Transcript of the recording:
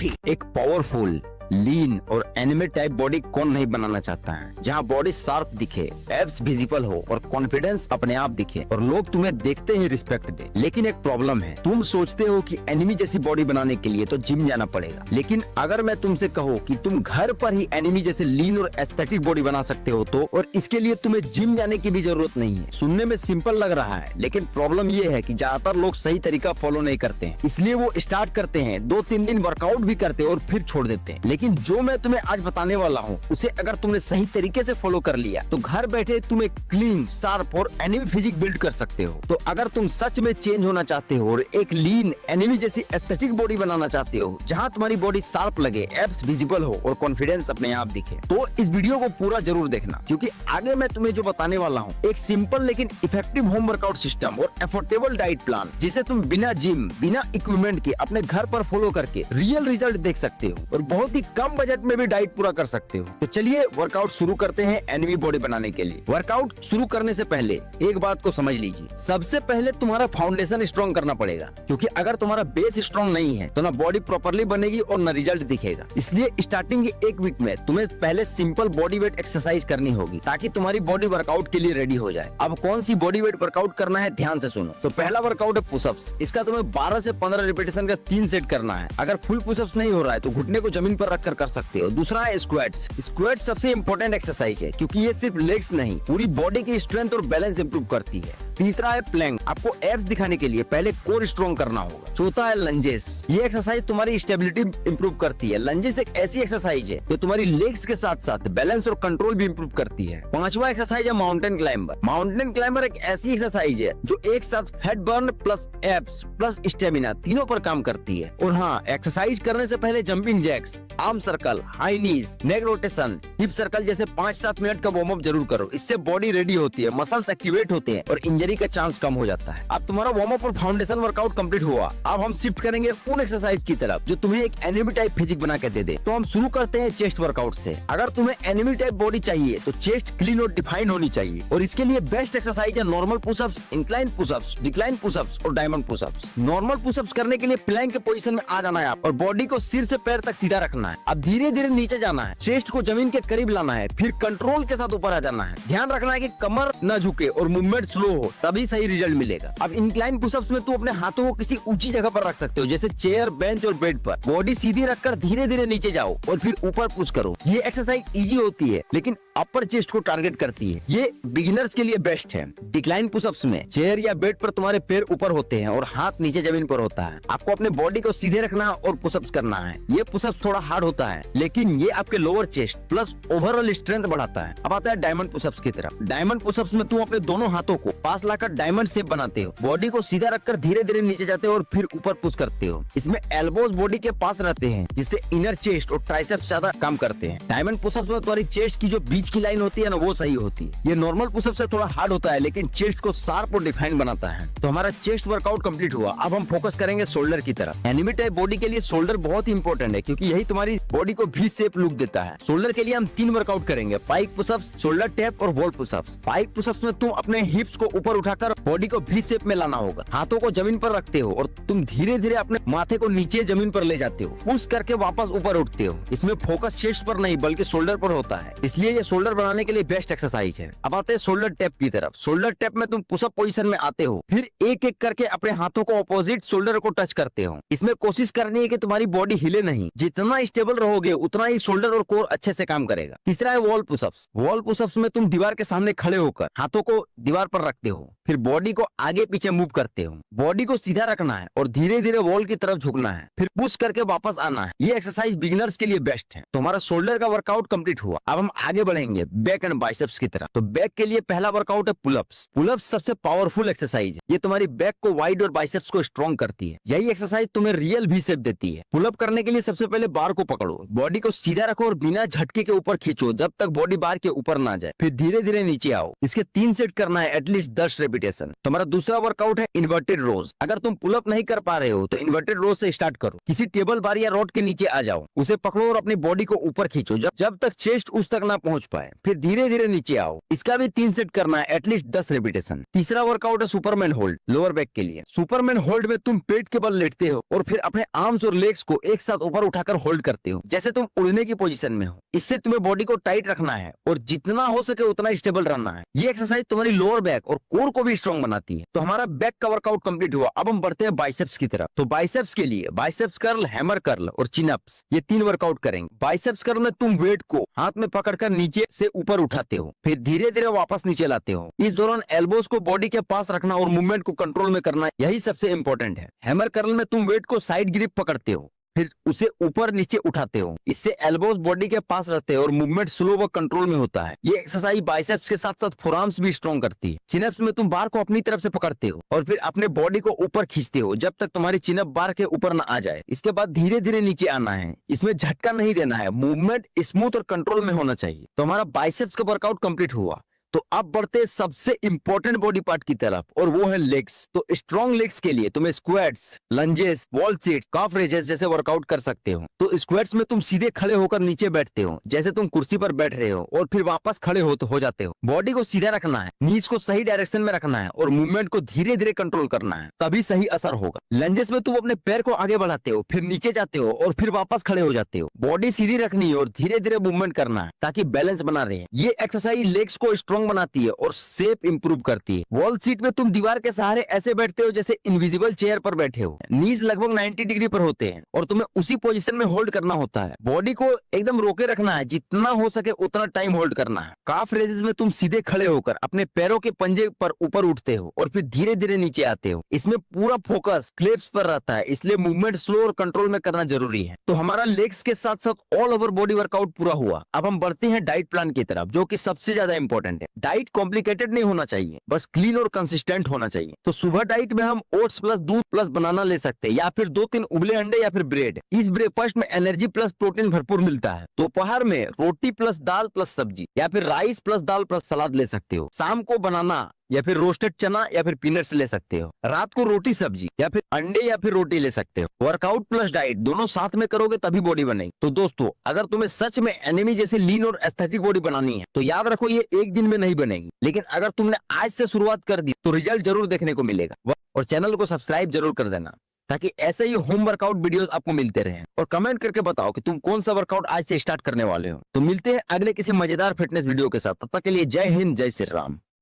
मुट्ठी। एक पावरफुल, लीन और एनिमे टाइप बॉडी कौन नहीं बनाना चाहता है, जहां बॉडी शार्प दिखे, एब्स विजिबल हो और कॉन्फिडेंस अपने आप दिखे और लोग तुम्हें देखते ही रिस्पेक्ट दे। लेकिन एक प्रॉब्लम है, तुम सोचते हो कि एनिमी जैसी बॉडी बनाने के लिए तो जिम जाना पड़ेगा। लेकिन अगर मैं तुमसे कहूँ कि तुम घर पर ही एनिमी जैसे लीन और एस्थेटिक बॉडी बना सकते हो तो, और इसके लिए तुम्हें जिम जाने की भी जरूरत नहीं है। सुनने में सिंपल लग रहा है, लेकिन प्रॉब्लम ये है कि ज्यादातर लोग सही तरीका फॉलो नहीं करते हैं। इसलिए वो स्टार्ट करते हैं, 2-3 दिन वर्कआउट भी करते हैं और फिर छोड़ देते हैं। लेकिन जो मैं तुम्हें आज बताने वाला हूँ, उसे अगर तुमने सही तरीके से फॉलो कर लिया तो घर बैठे तुम एक क्लीन, शार्प और एनिमी फिजिक बिल्ड कर सकते हो। तो अगर तुम सच में चेंज होना चाहते हो और एक लीन एनिमी जैसी एस्थेटिक बॉडी बनाना चाहते हो, जहाँ तुम्हारी बॉडी शार्प लगे, एब्स विजिबल हो और कॉन्फिडेंस अपने आप दिखे, तो इस वीडियो को पूरा जरूर देखना, क्योंकि आगे मैं तुम्हें जो बताने वाला हूँ एक सिंपल लेकिन इफेक्टिव होम वर्कआउट सिस्टम और अफोर्डेबल डाइट प्लान, जिसे तुम बिना जिम, बिना इक्विपमेंट के अपने घर पर फॉलो करके रियल रिजल्ट देख सकते हो और बहुत ही कम बजट में भी डाइट पूरा कर सकते हो। तो चलिए वर्कआउट शुरू करते हैं एनिमी बॉडी बनाने के लिए। वर्कआउट शुरू करने से पहले एक बात को समझ लीजिए, सबसे पहले तुम्हारा फाउंडेशन स्ट्रॉन्ग करना पड़ेगा, क्योंकि अगर तुम्हारा बेस स्ट्रॉन्ग नहीं है तो ना बॉडी प्रॉपर्ली बनेगी और ना रिजल्ट दिखेगा। इसलिए स्टार्टिंग के 1 वीक में तुम्हें पहले सिंपल बॉडी वेट एक्सरसाइज करनी होगी, ताकि तुम्हारी बॉडी वर्कआउट के लिए रेडी हो जाए। अब कौन सी बॉडी वेट वर्कआउट करना है, ध्यान से सुनो। तो पहला वर्कआउट है पुशअप्स। इसका तुम्हें 12 से 15 रिपीटेशन का 3 सेट करना है। अगर फुल पुशअप्स नहीं हो रहा है तो घुटने को जमीन पर रखकर कर सकते हो। दूसरा है स्क्वाट्स। स्क्वाट्स सबसे इंपॉर्टेंट एक्सरसाइज है, क्योंकि ये सिर्फ लेग्स नहीं, पूरी बॉडी की स्ट्रेंथ और बैलेंस इंप्रूव करती है। तीसरा है प्लैंक। आपको एब्स दिखाने के लिए पहले कोर स्ट्रॉन्ग करना होगा। चौथा है लंजेस। ये एक्सरसाइज तुम्हारी स्टेबिलिटी इंप्रूव करती है। लंजेस एक ऐसी एक्सरसाइज है जो तुम्हारी लेग्स के साथ साथ बैलेंस और कंट्रोल भी इंप्रूव करती है। पांचवा एक्सरसाइज है माउंटेन क्लाइंबर। माउंटेन क्लाइंबर एक ऐसी एक्सरसाइज है जो एक साथ fat burn plus abs plus stamina तीनों पर काम करती है। और हाँ, एक्सरसाइज करने से पहले jumping jacks, arm circle, high नीज, नेक रोटेशन, हिप सर्कल जैसे 5-7 मिनट का वार्म अप जरूर करो। इससे बॉडी रेडी होती है, मसल्स एक्टिवेट होते हैं और इंजरी का चांस कम हो जाता है। अब तुम्हारा वार्म अप और फाउंडेशन वर्कआउट कंप्लीट हुआ। अब हम शिफ्ट करेंगे उन एक्सरसाइज की तरफ जो तुम्हें एक एनिमी टाइप फिजिक बना के दे दे। तो हम शुरू करते हैं चेस्ट वर्कआउट से। अगर तुम्हें एनिमी टाइप बॉडी चाहिए तो चेस्ट क्लीन और डिफाइंड होनी चाहिए, और इसके लिए बेस्ट एक्सरसाइज है normal pushups, incline pushups, decline pushups और डायमंड पुशअप्स। नॉर्मल पुशअप्स करने के लिए प्लैंक के पोजीशन में आ जाना है आप, और बॉडी को सिर से पैर तक सीधा रखना है। अब धीरे धीरे नीचे जाना है, चेस्ट को जमीन के करीब लाना है, फिर कंट्रोल के साथ ऊपर आ जाना है। ध्यान रखना है कि कमर न झुके और मूवमेंट स्लो हो, तभी सही रिजल्ट मिलेगा। अब इंक्लाइन पुशअप्स में तू अपने हाथों को किसी ऊंची जगह पर रख सकते हो, जैसे चेयर, बेंच और बेड पर। बॉडी सीधी रखकर धीरे धीरे नीचे जाओ और फिर ऊपर पुश करो। ये एक्सरसाइज इजी होती है, लेकिन अपर चेस्ट को टारगेट करती है। ये बिगिनर्स के लिए बेस्ट है। डिक्लाइन पुशअप्स में चेयर या बेड पर तुम्हारे पैर ऊपर होते हैं और हाथ नीचे जमीन पर होता है। आपको अपने बॉडी को सीधे रखना और पुशअप्स करना है। ये पुशअप्स थोड़ा हार्ड होता है, लेकिन ये आपके lower chest plus overall strength बढ़ाता है। अब आता है डायमंड पुशअप्स की तरफ। डायमंड पुशअप्स में तुम अपने दोनों हाथों को पास लाकर डायमंड शेप बनाते हो, बॉडी को सीधा रखकर धीरे धीरे नीचे जाते हो और फिर ऊपर पुश करते हो। इसमें एल्बोज बॉडी के पास रहते हैं, जिससे इनर चेस्ट और ट्राइसेप्स ज्यादा काम करते हैं। डायमंड पुशअप्स में तुम्हारी चेस्ट की जो बीच की लाइन होती है ना, वो सही होती है। ये नॉर्मल पुशअप से थोड़ा हार्ड होता है, लेकिन चेस्ट को शार्प और डिफाइंड बनाता है। तो हमारा चेस्ट वर्कआउट कंप्लीट हुआ। अब हम फोकस करेंगे शोल्डर की तरफ। एनिमी टाइप बॉडी के लिए शोल्डर बहुत ही इंपॉर्टेंट है, क्योंकि यही तुम्हारी बॉडी को भी शेप लुक देता है। शोल्डर के लिए हम 3 वर्कआउट करेंगे, पाइक पुशअप्स, शोल्डर टैप और वॉल पुशअप्स। पाइक पुशअप्स में तुम अपने हिप्स को ऊपर उठाकर बॉडी को भी शेप में लाना होगा। हाथों को जमीन पर रखते हो और तुम धीरे धीरे अपने माथे को नीचे जमीन पर ले जाते हो, पुश करके वापस ऊपर उठते हो। इसमें फोकस चेस्ट पर नहीं बल्कि शोल्डर पर होता है, इसलिए ये शोल्डर बनाने के लिए बेस्ट एक्सरसाइज है। अब आते हैं शोल्डर टैप की तरफ। शोल्डर टैप में तुम पुशअप पोजीशन में आते हो, फिर एक एक करके अपने हाथों को ऑपोजिट शोल्डर को टच करते हो। इसमें कोशिश करनी है कि तुम्हारी बॉडी हिले नहीं। जितना स्टेबल रहोगे उतना ही शोल्डर और कोर अच्छे से काम करेगा। तीसरा है वॉल पुशअप्स। वॉल पुशअप्स में तुम दीवार के सामने खड़े होकर हाथों को दीवार पर रखते हो, फिर बॉडी को आगे पीछे मूव करते हो। बॉडी को सीधा रखना है और धीरे धीरे वॉल की तरफ झुकना है, फिर पुश करके वापस आना है। ये एक्सरसाइज बिगिनर्स के लिए बेस्ट है। तो हमारा शोल्डर का वर्कआउट कंप्लीट हुआ। अब हम आगे बढ़ेंगे बैक एंड बाइसेप्स की तरफ। तो बैक के लिए पहला वर्कआउट है पुलअप्स। पुलअप्स सबसे पावरफुल एक्सरसाइज है। ये तुम्हारी बैक को वाइड और बाइसेप्स को स्ट्रॉन्ग करती है। यही एक्सरसाइज तुम्हें रियल भी शेप देती है। पुलअप करने के लिए सबसे पहले बार को पकड़ो, बॉडी को सीधा रखो और बिना झटके के ऊपर खींचो जब तक बॉडी बार के ऊपर ना जाए, फिर धीरे धीरे नीचे आओ। इसके 3 सेट करना है, एटलीस्ट 10 रेपिटेशन। रिपीटेशन। तुम्हारा दूसरा वर्कआउट है इन्वर्टेड रोज। अगर तुम पुलअप नहीं कर पा रहे हो तो इन्वर्टेड रोज से स्टार्ट करो। किसी टेबल बार या रॉड के नीचे आ जाओ, उसे पकड़ो और अपनी बॉडी को ऊपर खींचो जब तक चेस्ट उस तक ना पहुंच पाए। फिर धीरे धीरे नीचे आओ। इसका भी 3 सेट करना है, एटलीस्ट 10 रिपीटेशन। तीसरा वर्कआउट है सुपरमैन होल्ड, लोअर बैक के लिए। सुपरमैन होल्ड में तुम पेट के बल लेटते हो और फिर अपने आर्म्स और लेग्स को एक साथ ऊपर उठाकर होल्ड करते हो, जैसे तुम उड़ने की पोजीशन में हो। इससे तुम्हें बॉडी को टाइट रखना है और जितना हो सके उतना स्टेबल रहना है। ये एक्सरसाइज तुम्हारी लोअर बैक और कोर को भी स्ट्रॉन्ग बनाती है। तो हमारा बैक का वर्कआउट कंप्लीट हुआ। अब हम बढ़ते हैं बाइसेप्स की तरफ। तो बाइसेप्स के लिए बाइसेप्स कर्ल, हैमर कर्ल और चिन अप्स, ये 3 वर्कआउट करेंगे। बाइसेप्स कर्ल में तुम वेट को हाथ में पकड़कर नीचे से ऊपर उठाते हो, फिर धीरे धीरे वापस नीचे लाते हो। इस दौरान एल्बोज को बॉडी के पास रखना और मूवमेंट को कंट्रोल में करना, यही सबसे इंपॉर्टेंट है। हैमर कर्ल में तुम वेट को साइड ग्रिप पकड़ते हो, फिर उसे ऊपर नीचे उठाते हो। इससे एल्बोज बॉडी के पास रहते हैं और मूवमेंट स्लो व कंट्रोल में होता है। ये एक्सरसाइज बाइसेप्स के साथ साथ फोरआर्म्स भी स्ट्रॉन्ग करती है। चिनअप्स में तुम बार को अपनी तरफ से पकड़ते हो और फिर अपने बॉडी को ऊपर खींचते हो जब तक तुम्हारी चिनअप बार के ऊपर ना आ जाए। इसके बाद धीरे धीरे नीचे आना है। इसमें झटका नहीं देना है, मूवमेंट स्मूथ और कंट्रोल में होना चाहिए। तो हमारा बाइसेप्स का वर्कआउट कंप्लीट हुआ। तो अब बढ़ते हैं सबसे इंपॉर्टेंट बॉडी पार्ट की तरफ और वो है लेग्स। तो स्ट्रॉन्ग लेग्स के लिए तुम्हें स्क्वाट्स, लंजेस, वॉल सीट, काफ रेजेस जैसे वर्कआउट कर सकते हो। तो स्क्वाट्स में तुम सीधे खड़े होकर नीचे बैठते हो जैसे तुम कुर्सी पर बैठ रहे हो और फिर वापस खड़े हो जाते हो। बॉडी को सीधा रखना है, नीज को सही डायरेक्शन में रखना है और मूवमेंट को धीरे धीरे कंट्रोल करना है, तभी सही असर होगा। लंजेस में तुम अपने पैर को आगे बढ़ाते हो, फिर नीचे जाते हो और फिर वापस खड़े हो जाते हो। बॉडी सीधी रखनी है और धीरे धीरे मूवमेंट करना है ताकि बैलेंस बना रहे। ये एक्सरसाइज लेग्स को स्ट्रॉन्ग बनाती है और शेप इंप्रूव करती है। वॉल सीट में तुम दीवार के सहारे ऐसे बैठते हो जैसे इनविजिबल चेयर पर बैठे हो। नीज लगभग 90 डिग्री पर होते हैं और तुम्हें उसी पोजीशन में होल्ड करना होता है। बॉडी को एकदम रोके रखना है, जितना हो सके उतना टाइम होल्ड करना है। काफ रेजेस में तुम सीधे खड़े होकर अपने पैरों के पंजे पर ऊपर उठते हो और फिर धीरे धीरे नीचे आते हो। इसमें पूरा फोकस क्लेप्स पर रहता है, इसलिए मूवमेंट स्लो और कंट्रोल में करना जरूरी है। तो हमारा लेग्स के साथ साथ ऑल ओवर बॉडी वर्कआउट पूरा हुआ। अब हम बढ़ते हैं डाइट प्लान की तरफ, जो कि सबसे ज्यादा इंपॉर्टेंट है। डाइट कॉम्प्लिकेटेड नहीं होना चाहिए, बस क्लीन और कंसिस्टेंट होना चाहिए। तो सुबह डाइट में हम ओट्स प्लस दूध प्लस बनाना ले सकते हैं या फिर 2-3 उबले अंडे या फिर ब्रेड। इस ब्रेकफास्ट में एनर्जी प्लस प्रोटीन भरपूर मिलता है। दोपहर में रोटी प्लस दाल प्लस सब्जी या फिर राइस प्लस दाल प्लस सलाद ले सकते हो। शाम को बनाना या फिर रोस्टेड चना या फिर पीनट्स ले सकते हो। रात को रोटी सब्जी या फिर अंडे या फिर रोटी ले सकते हो। वर्कआउट प्लस डाइट दोनों साथ में करोगे तभी बॉडी बनेगी। तो दोस्तों, अगर तुम्हें सच में एनिमी जैसे लीन और एस्थेटिक बॉडी बनानी है तो याद रखो ये एक दिन में नहीं बनेगी, लेकिन अगर तुमने आज से शुरुआत कर दी तो रिजल्ट जरूर देखने को मिलेगा। और चैनल को सब्सक्राइब जरूर कर देना ताकि ऐसे ही होम वर्कआउट वीडियोस आपको मिलते रहें। और कमेंट करके बताओ कि तुम कौन सा वर्कआउट आज से स्टार्ट करने वाले हो। तो मिलते हैं अगले किसी मजेदार फिटनेस वीडियो के साथ। तब तक के लिए जय हिंद, जय श्री राम।